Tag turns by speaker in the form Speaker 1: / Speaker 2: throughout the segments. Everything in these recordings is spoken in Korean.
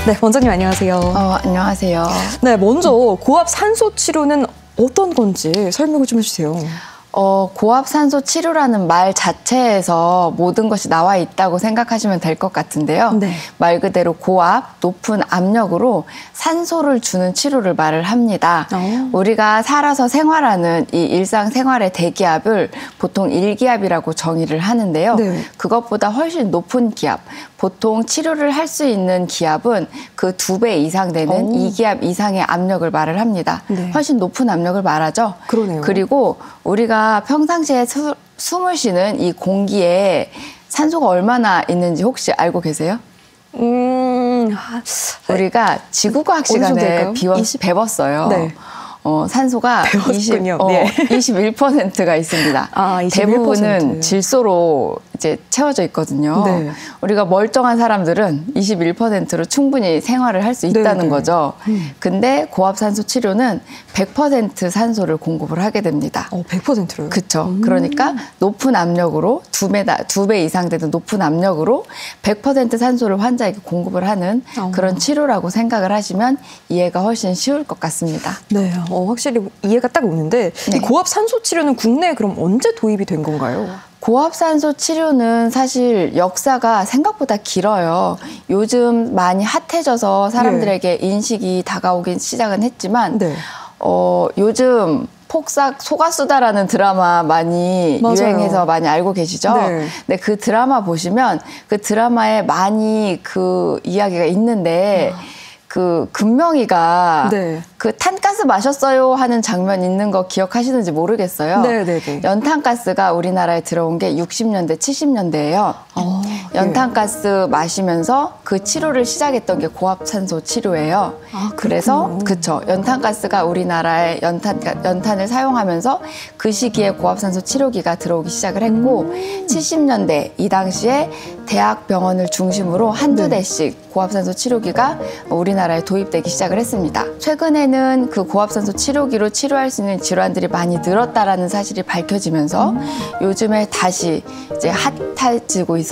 Speaker 1: 네, 원장님 안녕하세요.
Speaker 2: 안녕하세요.
Speaker 1: 네, 먼저 고압 산소 치료는 어떤 건지 설명을 좀 해주세요.
Speaker 2: 고압 산소 치료라는 말 자체에서 모든 것이 나와 있다고 생각하시면 될 것 같은데요.
Speaker 1: 네.
Speaker 2: 말 그대로 고압, 높은 압력으로 산소를 주는 치료를 말을 합니다. 우리가 살아서 생활하는 이 일상생활의 대기압을 보통 1기압이라고 정의를 하는데요.
Speaker 1: 네.
Speaker 2: 그것보다 훨씬 높은 기압, 보통 치료를 할 수 있는 기압은 그 2배 이상 되는 2기압 이상의 압력을 말을 합니다.
Speaker 1: 네.
Speaker 2: 훨씬 높은 압력을 말하죠.
Speaker 1: 그러네요.
Speaker 2: 그리고 우리가 평상시에 숨을 쉬는 이 공기에 산소가 얼마나 있는지 혹시 알고 계세요? 우리가 지구과학 시간에 배웠어요.
Speaker 1: 네.
Speaker 2: 산소가 21%가 있습니다.
Speaker 1: 21%.
Speaker 2: 대부분은 질소로 이제 채워져 있거든요.
Speaker 1: 네.
Speaker 2: 우리가 멀쩡한 사람들은 21%로 충분히 생활을 할 수 있다는 거죠. 근데 고압산소 치료는 100% 산소를 공급을 하게 됩니다.
Speaker 1: 100%로요?
Speaker 2: 그렇죠. 그러니까 높은 압력으로 2배 이상 되는 높은 압력으로 100% 산소를 환자에게 공급을 하는 그런 치료라고 생각을 하시면 이해가 훨씬 쉬울 것 같습니다.
Speaker 1: 네, 확실히 이해가 딱 오는데
Speaker 2: 네.
Speaker 1: 이 고압 산소 치료는 국내에 그럼 언제 도입이 된 건가요?
Speaker 2: 고압산소 치료는 사실 역사가 생각보다 길어요. 요즘 많이 핫해져서 사람들에게 인식이 다가오긴 시작은 했지만
Speaker 1: 네.
Speaker 2: 요즘 폭삭 속았수다라는 드라마 많이
Speaker 1: 맞아요.
Speaker 2: 유행해서 많이 알고 계시죠?
Speaker 1: 네.
Speaker 2: 근데 그 드라마 보시면 그 드라마에 많이 그 이야기가 있는데 그 금명이가
Speaker 1: 네.
Speaker 2: 그 탄가스 마셨어요 하는 장면 있는 거 기억하시는지 모르겠어요.
Speaker 1: 네네네.
Speaker 2: 연탄가스가 우리나라에 들어온 게 60년대, 70년대예요. 연탄가스 마시면서 그 치료를 시작했던 게 고압산소 치료예요. 그래서 그쵸. 연탄가스가 우리나라에 연탄을 사용하면서 그 시기에 고압산소 치료기가 들어오기 시작을 했고 70년대 이 당시에 대학병원을 중심으로 한두 대씩 고압산소 치료기가 우리나라에 도입되기 시작을 했습니다. 최근에는 그 고압산소 치료기로 치료할 수 있는 질환들이 많이 늘었다라는 사실이 밝혀지면서 요즘에 다시 이제 핫해지기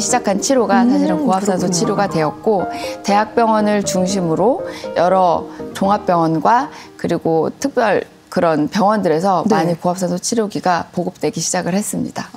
Speaker 2: 시작한 치료가 사실은 고압산소 치료가 되었고 대학병원을 중심으로 여러 종합병원과 그리고 특별 그런 병원들에서 많이 고압산소 치료기가 보급되기 시작을 했습니다.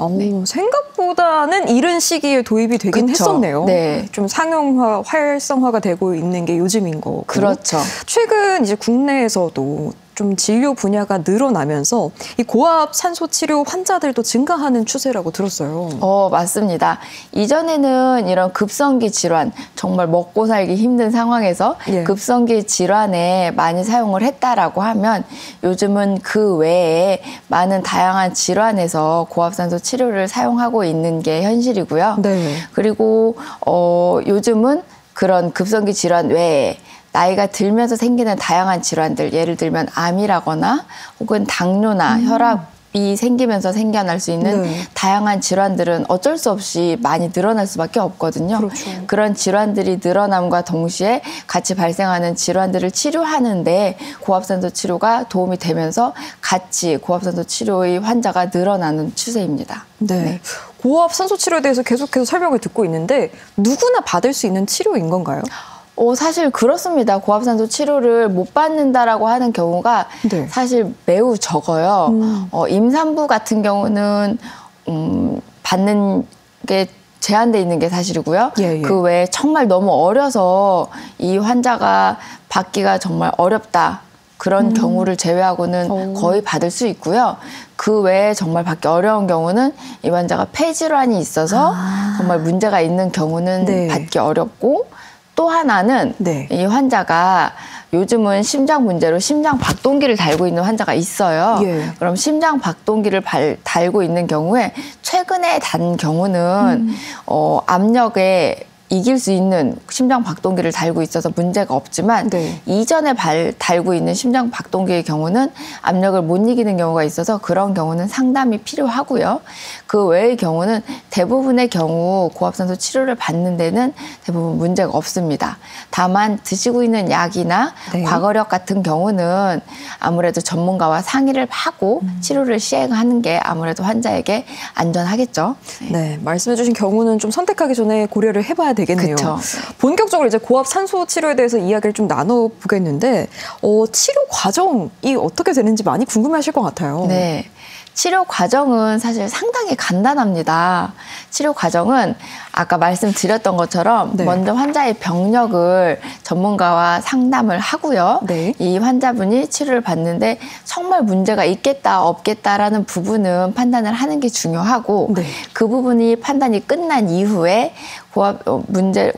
Speaker 1: 생각보다는 이른 시기에 도입이 되긴 했었네요.
Speaker 2: 네.
Speaker 1: 좀 상용화, 활성화가 되고 있는 게 요즘인 거고.
Speaker 2: 그렇죠.
Speaker 1: 최근 이제 국내에서도 좀 진료 분야가 늘어나면서 이 고압 산소 치료 환자들도 증가하는 추세라고 들었어요.
Speaker 2: 맞습니다. 이전에는 이런 급성기 질환, 정말 먹고 살기 힘든 상황에서 급성기 질환에 많이 사용을 했다라고 하면 요즘은 그 외에 많은 다양한 질환에서 고압산소 치료를 사용하고 있는 게 현실이고요. 네. 그리고 요즘은 그런 급성기 질환 외에 나이가 들면서 생기는 다양한 질환들, 예를 들면 암이라거나 혹은 당뇨나 혈압이 생기면서 생겨날 수 있는 다양한 질환들은 어쩔 수 없이 많이 늘어날 수밖에 없거든요.
Speaker 1: 그렇죠.
Speaker 2: 그런 질환들이 늘어남과 동시에 같이 발생하는 질환들을 치료하는데 고압산소 치료가 도움이 되면서 같이 고압산소 치료의 환자가 늘어나는 추세입니다.
Speaker 1: 네. 고압 산소 치료에 대해서 계속해서 설명을 듣고 있는데 누구나 받을 수 있는 치료인 건가요?
Speaker 2: 사실 그렇습니다. 고압산소 치료를 못 받는다라고 하는 경우가 사실 매우 적어요. 임산부 같은 경우는 받는 게 제한돼 있는 게 사실이고요. 그 외에 정말 너무 어려서 이 환자가 받기가 정말 어렵다. 그런 경우를 제외하고는 거의 받을 수 있고요. 그 외에 정말 받기 어려운 경우는 이 환자가 폐질환이 있어서 정말 문제가 있는 경우는 받기 어렵고 또 하나는 이 환자가 요즘은 심장 문제로 심장 박동기를 달고 있는 환자가 있어요. 그럼 심장 박동기를 달고 있는 경우에 최근에 단 경우는 압력에 이길 수 있는 심장 박동기를 달고 있어서 문제가 없지만 이전에 달고 있는 심장 박동기의 경우는 압력을 못 이기는 경우가 있어서 그런 경우는 상담이 필요하고요. 그 외의 경우는 대부분의 경우 고압산소 치료를 받는 데는 대부분 문제가 없습니다. 다만 드시고 있는 약이나 과거력 같은 경우는 아무래도 전문가와 상의를 하고 치료를 시행하는 게 아무래도 환자에게 안전하겠죠.
Speaker 1: 네, 말씀해 주신 경우는 좀 선택하기 전에 고려를 해봐야 되겠네요.
Speaker 2: 그쵸.
Speaker 1: 본격적으로 이제 고압 산소 치료에 대해서 이야기를 좀 나눠보겠는데 치료 과정이 어떻게 되는지 많이 궁금해하실 것 같아요.
Speaker 2: 네. 치료 과정은 사실 상당히 간단합니다. 치료 과정은 아까 말씀드렸던 것처럼
Speaker 1: 네.
Speaker 2: 먼저 환자의 병력을 전문가와 상담을 하고요.
Speaker 1: 네.
Speaker 2: 이 환자분이 치료를 받는데 정말 문제가 있겠다 없겠다라는 부분은 판단을 하는 게 중요하고
Speaker 1: 네.
Speaker 2: 그 부분이 판단이 끝난 이후에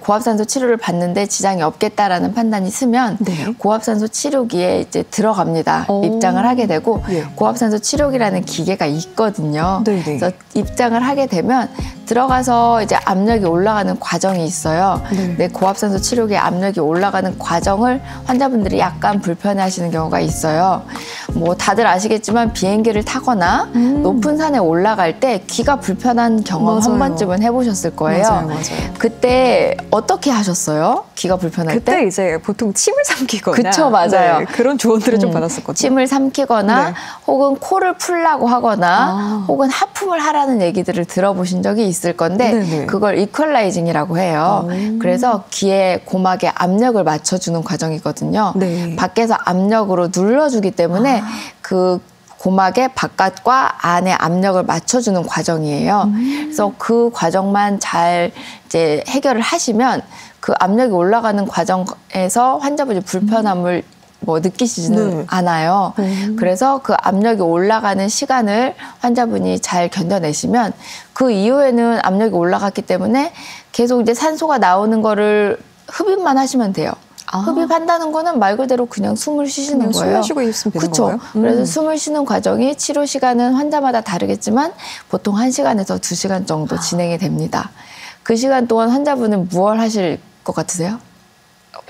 Speaker 2: 고압산소 치료를 받는데 지장이 없겠다라는 판단이 쓰면
Speaker 1: 네.
Speaker 2: 고압산소 치료기에 이제 들어갑니다. 입장을 하게 되고
Speaker 1: 예.
Speaker 2: 고압산소 치료기라는 기계가 있거든요.
Speaker 1: 네네.
Speaker 2: 그래서 입장을 하게 되면 들어가서 이제 압력이 올라가는 과정이 있어요.
Speaker 1: 네.
Speaker 2: 고압산소 치료기에 압력이 올라가는 과정을 환자분들이 약간 불편해하시는 경우가 있어요. 뭐 다들 아시겠지만 비행기를 타거나 높은 산에 올라갈 때 귀가 불편한 경험
Speaker 1: 맞아요.
Speaker 2: 한 번쯤은 해보셨을 거예요.
Speaker 1: 맞아요.
Speaker 2: 그때 어떻게 하셨어요? 귀가 불편할 때?
Speaker 1: 그때 이제 보통 침을 삼키거나
Speaker 2: 그쵸, 맞아요.
Speaker 1: 네, 그런 조언들을 좀 받았었거든요.
Speaker 2: 침을 삼키거나
Speaker 1: 네.
Speaker 2: 혹은 코를 풀라고 하거나 혹은 하품을 하라는 얘기들을 들어보신 적이 있을 건데
Speaker 1: 네네.
Speaker 2: 그걸 이퀄라이징이라고 해요. 그래서 귀에 고막에 압력을 맞춰주는 과정이거든요.
Speaker 1: 네.
Speaker 2: 밖에서 압력으로 눌러주기 때문에 그 고막의 바깥과 안의 압력을 맞춰주는 과정이에요. 그래서 그 과정만 잘 이제 해결을 하시면 그 압력이 올라가는 과정에서 환자분이 불편함을 뭐 느끼시지는
Speaker 1: 네.
Speaker 2: 않아요. 그래서 그 압력이 올라가는 시간을 환자분이 잘 견뎌내시면 그 이후에는 압력이 올라갔기 때문에 계속 이제 산소가 나오는 거를 흡입만 하시면 돼요. 흡입한다는 거는 말 그대로 그냥 숨을 쉬시는 거예요.
Speaker 1: 숨을 쉬고 있으면 되는
Speaker 2: 그쵸?
Speaker 1: 거예요?
Speaker 2: 그래서 숨을 쉬는 과정이 치료 시간은 환자마다 다르겠지만 보통 1시간에서 2시간 정도 진행이 됩니다. 그 시간 동안 환자분은 무얼 하실 것 같으세요?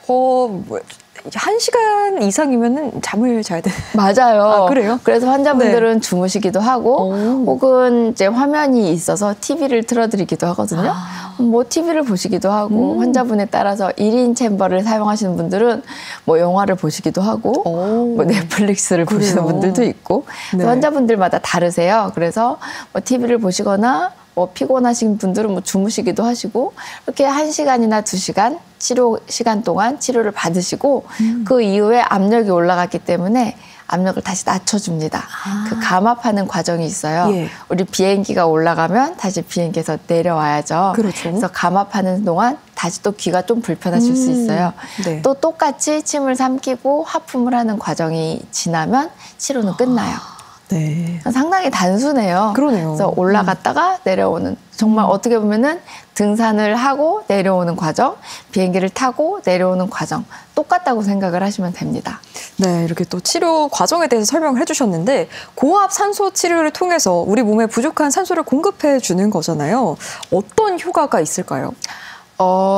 Speaker 1: 1시간 이상이면은 잠을 자야 돼.
Speaker 2: 맞아요.
Speaker 1: 아, 그래요?
Speaker 2: 그래서 환자분들은 주무시기도 하고 혹은 이제 화면이 있어서 TV를 틀어드리기도 하거든요. 뭐 TV를 보시기도 하고 환자분에 따라서 1인 챔버를 사용하시는 분들은 뭐 영화를 보시기도 하고 뭐 넷플릭스를 보시는 분들도 있고
Speaker 1: 네.
Speaker 2: 환자분들마다 다르세요. 그래서 뭐 TV를 보시거나 뭐 피곤하신 분들은 뭐 주무시기도 하시고 이렇게 1시간이나 2시간 치료 시간 동안 치료를 받으시고 그 이후에 압력이 올라갔기 때문에 압력을 다시 낮춰줍니다. 그 감압하는 과정이 있어요.
Speaker 1: 예.
Speaker 2: 우리 비행기가 올라가면 다시 비행기에서 내려와야죠.
Speaker 1: 그렇죠.
Speaker 2: 그래서 감압하는 동안 다시 또 귀가 좀 불편하실 수 있어요.
Speaker 1: 네.
Speaker 2: 또 똑같이 침을 삼키고 하품을 하는 과정이 지나면 치료는 끝나요.
Speaker 1: 네.
Speaker 2: 상당히 단순해요.
Speaker 1: 그러네요.
Speaker 2: 그래서 올라갔다가 내려오는 정말 어떻게 보면은 등산을 하고 내려오는 과정, 비행기를 타고 내려오는 과정 똑같다고 생각을 하시면 됩니다.
Speaker 1: 네, 이렇게 또 치료 과정에 대해서 설명을 해주셨는데 고압 산소 치료를 통해서 우리 몸에 부족한 산소를 공급해 주는 거잖아요. 어떤 효과가 있을까요?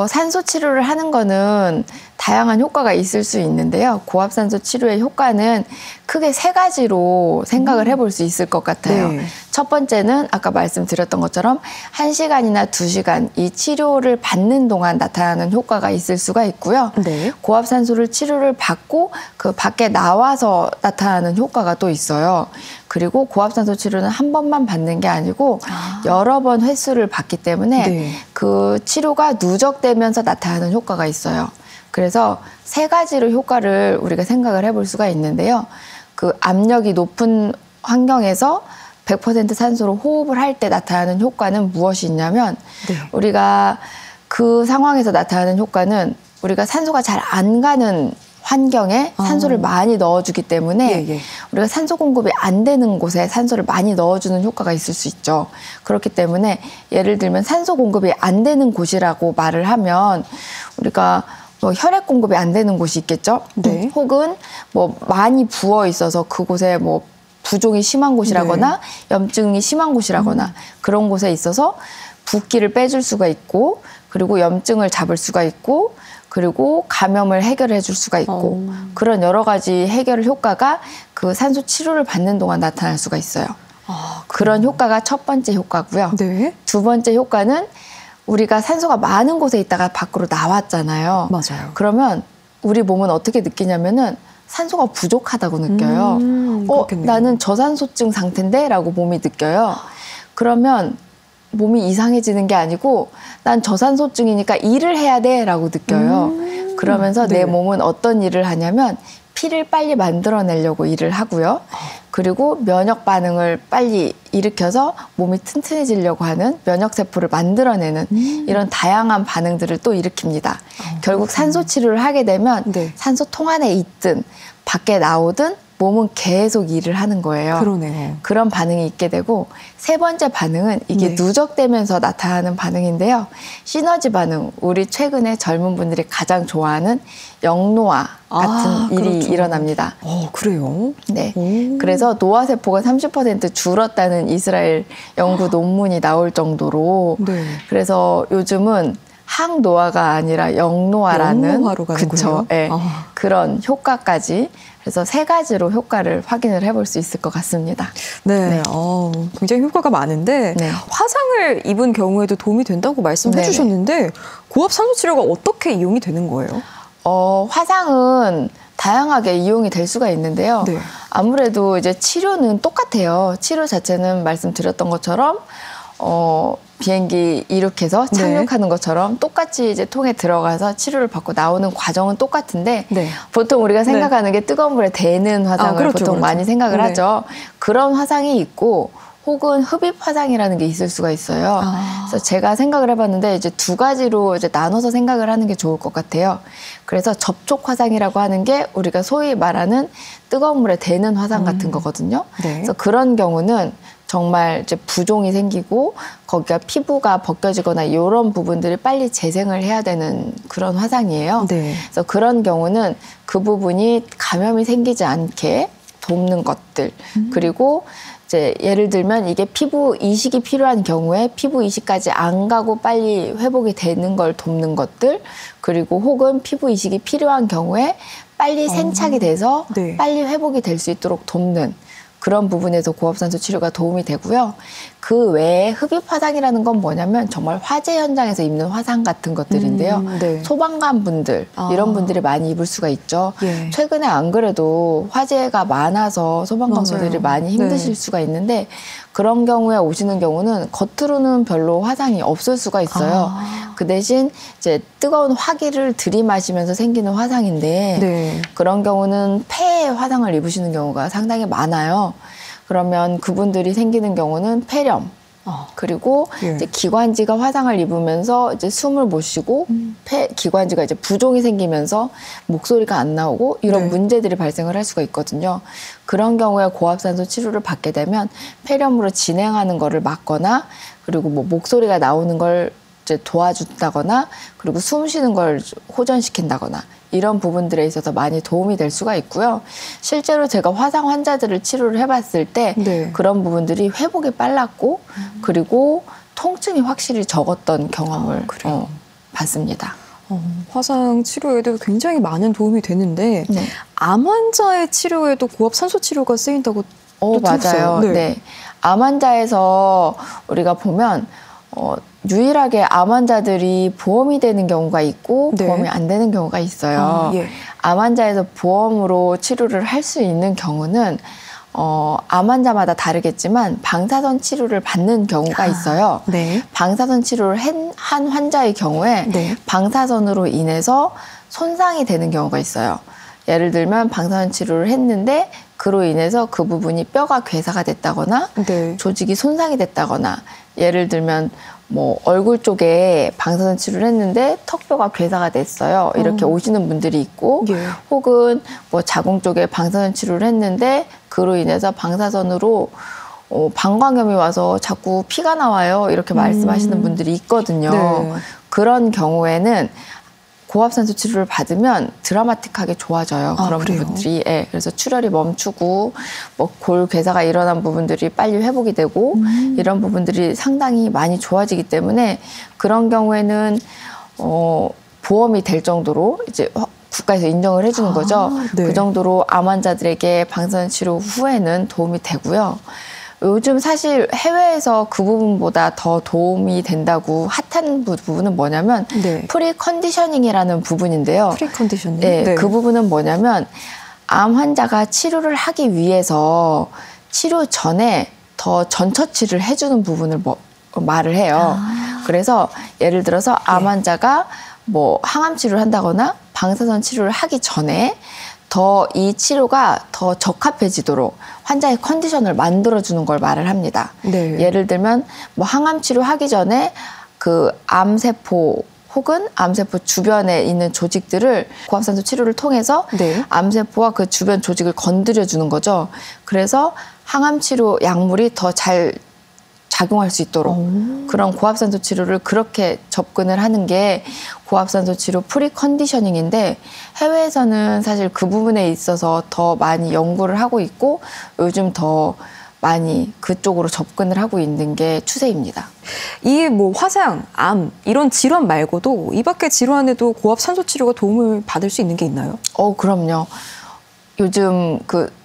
Speaker 2: 산소 치료를 하는 거는 다양한 효과가 있을 수 있는데요. 고압산소 치료의 효과는 크게 3가지로 생각을 해볼 수 있을 것 같아요.
Speaker 1: 네.
Speaker 2: 첫 번째는 아까 말씀드렸던 것처럼 1시간이나 2시간 이 치료를 받는 동안 나타나는 효과가 있을 수가 있고요.
Speaker 1: 네.
Speaker 2: 고압산소를 치료를 받고 그 밖에 나와서 나타나는 효과가 또 있어요. 그리고 고압산소 치료는 한 번만 받는 게 아니고 여러 번 횟수를 받기 때문에
Speaker 1: 네.
Speaker 2: 그 치료가 누적되면서 나타나는 효과가 있어요. 그래서 3가지로 효과를 우리가 생각을 해볼 수가 있는데요. 그 압력이 높은 환경에서 100% 산소로 호흡을 할 때 나타나는 효과는 무엇이 있냐면
Speaker 1: 네.
Speaker 2: 우리가 그 상황에서 나타나는 효과는 우리가 산소가 잘 안 가는 환경에 산소를 많이 넣어주기 때문에
Speaker 1: 예.
Speaker 2: 우리가 산소 공급이 안 되는 곳에 산소를 많이 넣어주는 효과가 있을 수 있죠. 그렇기 때문에 예를 들면 산소 공급이 안 되는 곳이라고 말을 하면 우리가 뭐 혈액 공급이 안 되는 곳이 있겠죠.
Speaker 1: 네.
Speaker 2: 혹은 뭐 많이 부어 있어서 그곳에 뭐 부종이 심한 곳이라거나
Speaker 1: 네.
Speaker 2: 염증이 심한 곳이라거나 그런 곳에 있어서 붓기를 빼줄 수가 있고 그리고 염증을 잡을 수가 있고 그리고 감염을 해결해 줄 수가 있고 그런 여러 가지 해결 효과가 그 산소 치료를 받는 동안 나타날 수가 있어요. 그런 효과가 첫 번째 효과고요.
Speaker 1: 네.
Speaker 2: 두 번째 효과는 우리가 산소가 많은 곳에 있다가 밖으로 나왔잖아요.
Speaker 1: 맞아요.
Speaker 2: 그러면 우리 몸은 어떻게 느끼냐면은 산소가 부족하다고 느껴요.
Speaker 1: 그렇겠네요.
Speaker 2: 나는 저산소증 상태인데? 라고 몸이 느껴요. 그러면 몸이 이상해지는 게 아니고 난 저산소증이니까 일을 해야 돼라고 느껴요. 그러면서 내 몸은 어떤 일을 하냐면 피를 빨리 만들어내려고 일을 하고요. 그리고 면역 반응을 빨리 일으켜서 몸이 튼튼해지려고 하는 면역세포를 만들어내는 이런 다양한 반응들을 또 일으킵니다. 결국 산소 치료를 하게 되면 산소통 안에 있든 밖에 나오든 몸은 계속 일을 하는 거예요.
Speaker 1: 그러네요.
Speaker 2: 그런 반응이 있게 되고 세 번째 반응은 이게 누적되면서 나타나는 반응인데요. 시너지 반응, 우리 최근에 젊은 분들이 가장 좋아하는 영노화 같은 일이
Speaker 1: 그렇죠.
Speaker 2: 일어납니다.
Speaker 1: 그래요?
Speaker 2: 네. 그래서 노화세포가 30% 줄었다는 이스라엘 연구 논문이 나올 정도로 그래서 요즘은 항노화가 아니라 영노화라는
Speaker 1: 영노화로 가는군요.
Speaker 2: 네, 그런 효과까지 그래서 세 가지로 효과를 확인을 해볼 수 있을 것 같습니다.
Speaker 1: 네, 굉장히 효과가 많은데 화상을 입은 경우에도 도움이 된다고 말씀해 주셨는데 고압 산소 치료가 어떻게 이용이 되는 거예요?
Speaker 2: 화상은 다양하게 이용이 될 수가 있는데요. 아무래도 이제 치료는 똑같아요. 치료 자체는 말씀드렸던 것처럼 비행기 이륙해서 착륙하는 것처럼 똑같이 이제 통에 들어가서 치료를 받고 나오는 과정은 똑같은데 보통 우리가 생각하는 게 뜨거운 물에 데는 화상을 보통 많이 생각을 하죠. 그런 화상이 있고 혹은 흡입 화상이라는 게 있을 수가 있어요. 그래서 제가 생각을 해봤는데 이제 두 가지로 이제 나눠서 생각을 하는 게 좋을 것 같아요. 그래서 접촉 화상이라고 하는 게 우리가 소위 말하는 뜨거운 물에 데는 화상 같은 거거든요. 그래서 그런 경우는 정말 이제 부종이 생기고 거기가 피부가 벗겨지거나 이런 부분들이 빨리 재생을 해야 되는 그런 화상이에요. 그래서 그런 경우는 그 부분이 감염이 생기지 않게 돕는 것들 그리고 이제 예를 들면 이게 피부 이식이 필요한 경우에 피부 이식까지 안 가고 빨리 회복이 되는 걸 돕는 것들 그리고 혹은 피부 이식이 필요한 경우에 빨리 생착이 돼서 빨리 회복이 될 수 있도록 돕는 그런 부분에서 고압산소 치료가 도움이 되고요. 그 외에 흡입 화상이라는 건 뭐냐면 정말 화재 현장에서 입는 화상 같은 것들인데요. 소방관 분들 이런 분들이 많이 입을 수가 있죠. 최근에 안 그래도 화재가 많아서 소방관 분들이 많이 힘드실 수가 있는데 그런 경우에 오시는 경우는 겉으로는 별로 화상이 없을 수가 있어요. 그 대신 이제 뜨거운 화기를 들이마시면서 생기는 화상인데 그런 경우는 폐에 화상을 입으시는 경우가 상당히 많아요. 그러면 그분들이 생기는 경우는 폐렴 그리고 이제 기관지가 화상을 입으면서 이제 숨을 못 쉬고 기관지가 이제 부종이 생기면서 목소리가 안 나오고 이런 문제들이 발생을 할 수가 있거든요. 그런 경우에 고압산소 치료를 받게 되면 폐렴으로 진행하는 거를 막거나 그리고 뭐 목소리가 나오는 걸 이제 도와준다거나 그리고 숨 쉬는 걸 호전시킨다거나 이런 부분들에 있어서 많이 도움이 될 수가 있고요. 실제로 제가 화상 환자들을 치료를 해봤을 때 그런 부분들이 회복이 빨랐고 그리고 통증이 확실히 적었던 경험을 봤습니다.
Speaker 1: 화상 치료에도 굉장히 많은 도움이 되는데 암 환자의 치료에도 고압 산소 치료가 쓰인다고
Speaker 2: 맞아요. 암 환자에서 우리가 보면 유일하게 암 환자들이 보험이 되는 경우가 있고 보험이 안 되는 경우가 있어요. 암 환자에서 보험으로 치료를 할 수 있는 경우는 암 환자마다 다르겠지만 방사선 치료를 받는 경우가 있어요. 방사선 치료를 한 환자의 경우에 방사선으로 인해서 손상이 되는 경우가 있어요. 예를 들면 방사선 치료를 했는데 그로 인해서 그 부분이 뼈가 괴사가 됐다거나 조직이 손상이 됐다거나 예를 들면 뭐 얼굴 쪽에 방사선 치료를 했는데 턱뼈가 괴사가 됐어요. 이렇게 오시는 분들이 있고 혹은 뭐 자궁 쪽에 방사선 치료를 했는데 그로 인해서 방사선으로 방광염이 와서 자꾸 피가 나와요. 이렇게 말씀하시는 분들이 있거든요. 그런 경우에는 고압산소 치료를 받으면 드라마틱하게 좋아져요. 그런 부분들이. 그래서 출혈이 멈추고 뭐 골 괴사가 일어난 부분들이 빨리 회복이 되고 이런 부분들이 상당히 많이 좋아지기 때문에 그런 경우에는 보험이 될 정도로 이제 국가에서 인정을 해주는 거죠. 그 정도로 암 환자들에게 방사선 치료 후에는 도움이 되고요. 요즘 사실 해외에서 그 부분보다 더 도움이 된다고 핫한 부분은 뭐냐면 프리컨디셔닝이라는 부분인데요.
Speaker 1: 프리컨디셔닝?
Speaker 2: 그 부분은 뭐냐면 암 환자가 치료를 하기 위해서 치료 전에 더 전처치를 해주는 부분을 말을 해요. 그래서 예를 들어서 암 환자가 뭐 항암 치료를 한다거나 방사선 치료를 하기 전에 더 이 치료가 더 적합해지도록 환자의 컨디션을 만들어주는 걸 말을 합니다.
Speaker 1: 네.
Speaker 2: 예를 들면 뭐 항암 치료 하기 전에 그 암세포 혹은 암세포 주변에 있는 조직들을 고압산소 치료를 통해서
Speaker 1: 네.
Speaker 2: 암세포와 그 주변 조직을 건드려 주는 거죠. 그래서 항암 치료 약물이 더 잘 작용할 수 있도록 그런 고압산소 치료를 그렇게 접근을 하는 게 고압산소 치료 프리 컨디셔닝인데, 해외에서는 사실 그 부분에 있어서 더 많이 연구를 하고 있고 요즘 더 많이 그쪽으로 접근을 하고 있는 게 추세입니다.
Speaker 1: 이 뭐 화상, 암 이런 질환 말고도 이 밖의 질환에도 고압 산소 치료가 도움을 받을 수 있는 게 있나요?
Speaker 2: 그럼요. 요즘 그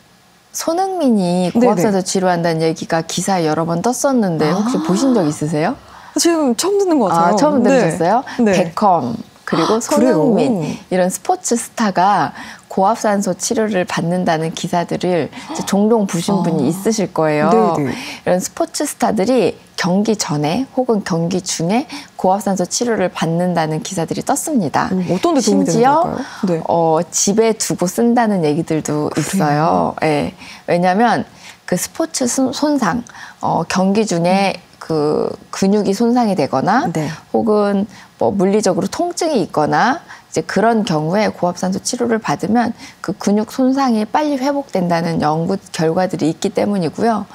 Speaker 2: 손흥민이 고압산소 치료한다는 얘기가 기사에 여러 번 떴었는데 혹시 보신 적 있으세요?
Speaker 1: 지금 처음 듣는 것 같아요.
Speaker 2: 처음 들으셨어요?
Speaker 1: 네.
Speaker 2: 베컴 그리고 손흥민
Speaker 1: 그래요?
Speaker 2: 이런 스포츠 스타가 고압산소 치료를 받는다는 기사들을 이제 종종 보신 분이 있으실 거예요.
Speaker 1: 네네.
Speaker 2: 이런 스포츠 스타들이 경기 전에 혹은 경기 중에 고압산소 치료를 받는다는 기사들이 떴습니다.
Speaker 1: 어떤 데 도움이 되는 걸까요? 네.
Speaker 2: 집에 두고 쓴다는 얘기들도 있어요. 네. 왜냐하면 그 스포츠 손상, 경기 중에 그 근육이 손상이 되거나
Speaker 1: 네.
Speaker 2: 혹은 뭐 물리적으로 통증이 있거나 이제 그런 경우에 고압산소 치료를 받으면 그 근육 손상이 빨리 회복된다는 연구 결과들이 있기 때문이고요.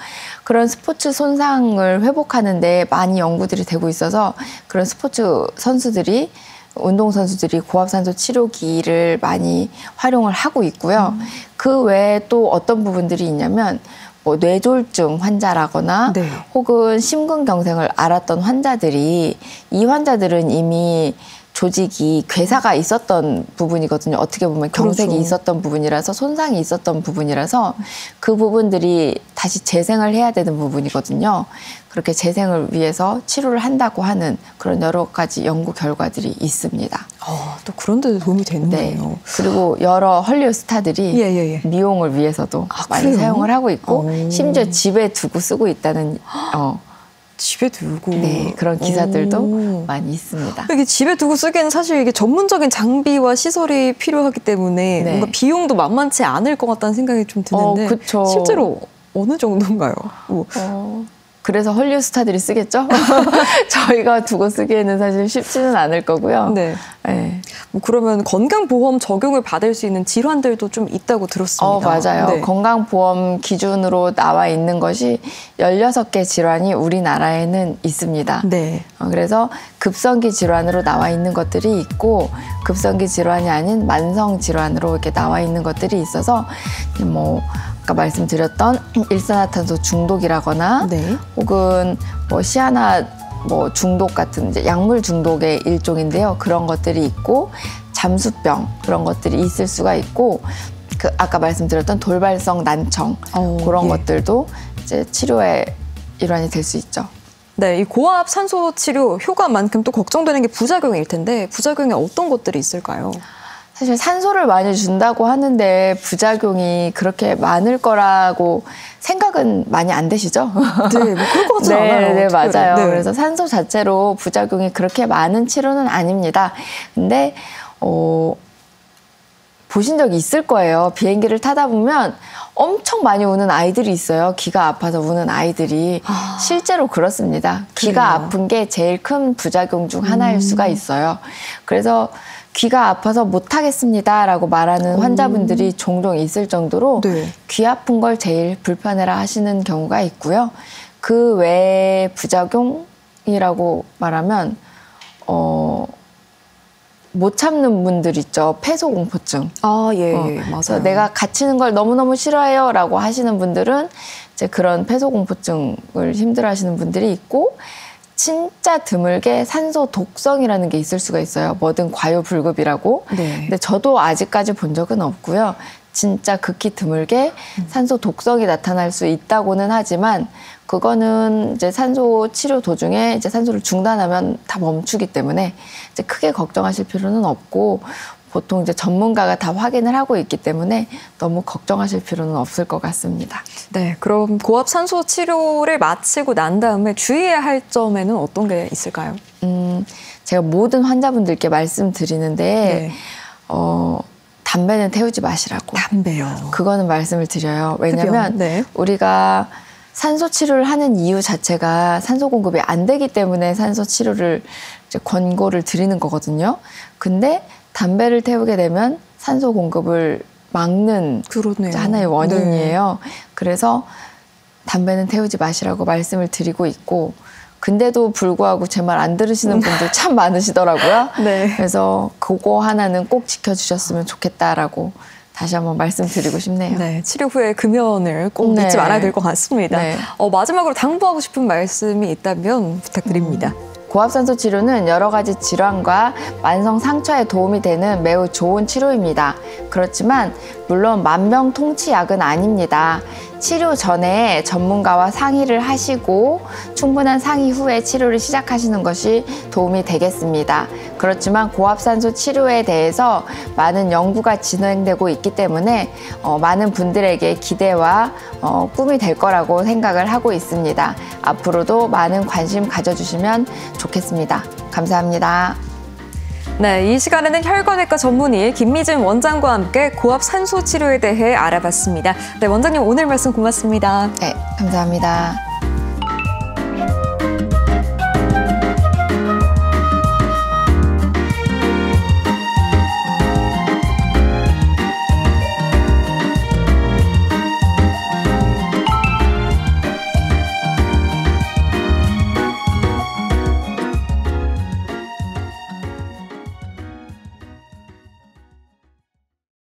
Speaker 2: 그런 스포츠 손상을 회복하는데 많이 연구들이 되고 있어서 그런 스포츠 선수들이 운동선수들이 고압산소 치료기를 많이 활용을 하고 있고요. 그 외에 또 어떤 부분들이 있냐면 뭐 뇌졸중 환자라거나
Speaker 1: 네.
Speaker 2: 혹은 심근경색을 앓았던 환자들이, 이 환자들은 이미 조직이 괴사가 있었던 부분이거든요. 어떻게 보면 경색이
Speaker 1: 그렇죠.
Speaker 2: 있었던 부분이라서, 손상이 있었던 부분이라서 그 부분들이 다시 재생을 해야 되는 부분이거든요. 그렇게 재생을 위해서 치료를 한다고 하는 그런 여러 가지 연구 결과들이 있습니다.
Speaker 1: 또 그런 데도 도움이 되는
Speaker 2: 네.
Speaker 1: 거예요.
Speaker 2: 그리고 여러 헐리우드 스타들이
Speaker 1: 예.
Speaker 2: 미용을 위해서도 많이
Speaker 1: 그래요?
Speaker 2: 사용을 하고 있고 심지어 집에 두고 쓰고 있다는
Speaker 1: 집에 두고
Speaker 2: 네, 그런 기사들도 많이 있습니다.
Speaker 1: 이게 집에 두고 쓰기에는 사실 이게 전문적인 장비와 시설이 필요하기 때문에
Speaker 2: 네.
Speaker 1: 뭔가 비용도 만만치 않을 것 같다는 생각이 좀 드는데
Speaker 2: 그쵸.
Speaker 1: 실제로 어느 정도인가요?
Speaker 2: 그래서 헐리우드 스타들이 쓰겠죠? 저희가 두고 쓰기에는 사실 쉽지는 않을 거고요.
Speaker 1: 네.
Speaker 2: 네.
Speaker 1: 뭐 그러면 건강보험 적용을 받을 수 있는 질환들도 좀 있다고 들었습니다.
Speaker 2: 맞아요.
Speaker 1: 네.
Speaker 2: 건강보험 기준으로 나와 있는 것이 16개 질환이 우리나라에는 있습니다.
Speaker 1: 네.
Speaker 2: 그래서 급성기 질환으로 나와 있는 것들이 있고 급성기 질환이 아닌 만성 질환으로 이렇게 나와 있는 것들이 있어서 뭐 아까 말씀드렸던 일산화탄소 중독이라거나
Speaker 1: 네.
Speaker 2: 혹은 뭐 시아나 뭐 중독 같은 이제 약물 중독의 일종인데요. 그런 것들이 있고 잠수병 그런 것들이 있을 수가 있고 그 아까 말씀드렸던 돌발성 난청 그런 것들도 이제 치료의 일환이 될 수 있죠.
Speaker 1: 네, 이 고압 산소 치료 효과만큼 또 걱정되는 게 부작용일 텐데 부작용에 어떤 것들이 있을까요?
Speaker 2: 사실 산소를 많이 준다고 하는데 부작용이 그렇게 많을 거라고 생각은 많이 안 되시죠?
Speaker 1: 네, 뭐 그럴 것 같지 않아요.
Speaker 2: 네, 맞아요.
Speaker 1: 네.
Speaker 2: 그래서 산소 자체로 부작용이 그렇게 많은 치료는 아닙니다. 근데 보신 적이 있을 거예요. 비행기를 타다 보면 엄청 많이 우는 아이들이 있어요. 귀가 아파서 우는 아이들이. 실제로 그렇습니다. 귀가
Speaker 1: 그래요?
Speaker 2: 아픈 게 제일 큰 부작용 중 하나일 수가 있어요. 그래서 귀가 아파서 못하겠습니다라고 말하는 환자분들이 종종 있을 정도로
Speaker 1: 네.
Speaker 2: 귀 아픈 걸 제일 불편해라 하시는 경우가 있고요. 그 외에 부작용이라고 말하면 못 참는 분들 있죠. 폐소공포증.
Speaker 1: 예, 맞아요.
Speaker 2: 내가 갇히는 걸 너무너무 싫어해요라고 하시는 분들은 이제 그런 폐소공포증을 힘들어하시는 분들이 있고 진짜 드물게 산소 독성이라는 게 있을 수가 있어요. 뭐든 과요불급이라고.
Speaker 1: 네.
Speaker 2: 근데 저도 아직까지 본 적은 없고요. 진짜 극히 드물게 산소 독성이 나타날 수 있다고는 하지만 그거는 이제 산소 치료 도중에 이제 산소를 중단하면 다 멈추기 때문에 이제 크게 걱정하실 필요는 없고 보통 이제 전문가가 다 확인을 하고 있기 때문에 너무 걱정하실 필요는 없을 것 같습니다.
Speaker 1: 네, 그럼 고압 산소 치료를 마치고 난 다음에 주의해야 할 점에는 어떤 게 있을까요?
Speaker 2: 제가 모든 환자분들께 말씀드리는데
Speaker 1: 네.
Speaker 2: 담배는 태우지 마시라고.
Speaker 1: 담배요.
Speaker 2: 그거는 말씀을 드려요. 왜냐하면
Speaker 1: 네.
Speaker 2: 우리가 산소 치료를 하는 이유 자체가 산소 공급이 안 되기 때문에 산소 치료를 이제 권고를 드리는 거거든요. 근데 담배를 태우게 되면 산소 공급을 막는
Speaker 1: 그러네요.
Speaker 2: 하나의 원인이에요. 네. 그래서 담배는 태우지 마시라고 말씀을 드리고 있고, 근데도 불구하고 제 말 안 들으시는 분들 참 많으시더라고요.
Speaker 1: 네.
Speaker 2: 그래서 그거 하나는 꼭 지켜주셨으면 좋겠다라고 다시 한번 말씀드리고 싶네요.
Speaker 1: 네, 치료 후에 금연을 꼭
Speaker 2: 네.
Speaker 1: 잊지 말아야 될 것 같습니다.
Speaker 2: 네.
Speaker 1: 마지막으로 당부하고 싶은 말씀이 있다면 부탁드립니다.
Speaker 2: 고압산소 치료는 여러 가지 질환과 만성 상처에 도움이 되는 매우 좋은 치료입니다. 그렇지만 물론 만병통치약은 아닙니다. 치료 전에 전문가와 상의를 하시고 충분한 상의 후에 치료를 시작하시는 것이 도움이 되겠습니다. 그렇지만 고압산소 치료에 대해서 많은 연구가 진행되고 있기 때문에 많은 분들에게 기대와 꿈이 될 거라고 생각을 하고 있습니다. 앞으로도 많은 관심 가져주시면 좋겠습니다. 감사합니다.
Speaker 1: 네, 이 시간에는 혈관외과 전문의 김미진 원장과 함께 고압 산소 치료에 대해 알아봤습니다. 네, 원장님 오늘 말씀 고맙습니다.
Speaker 2: 네, 감사합니다.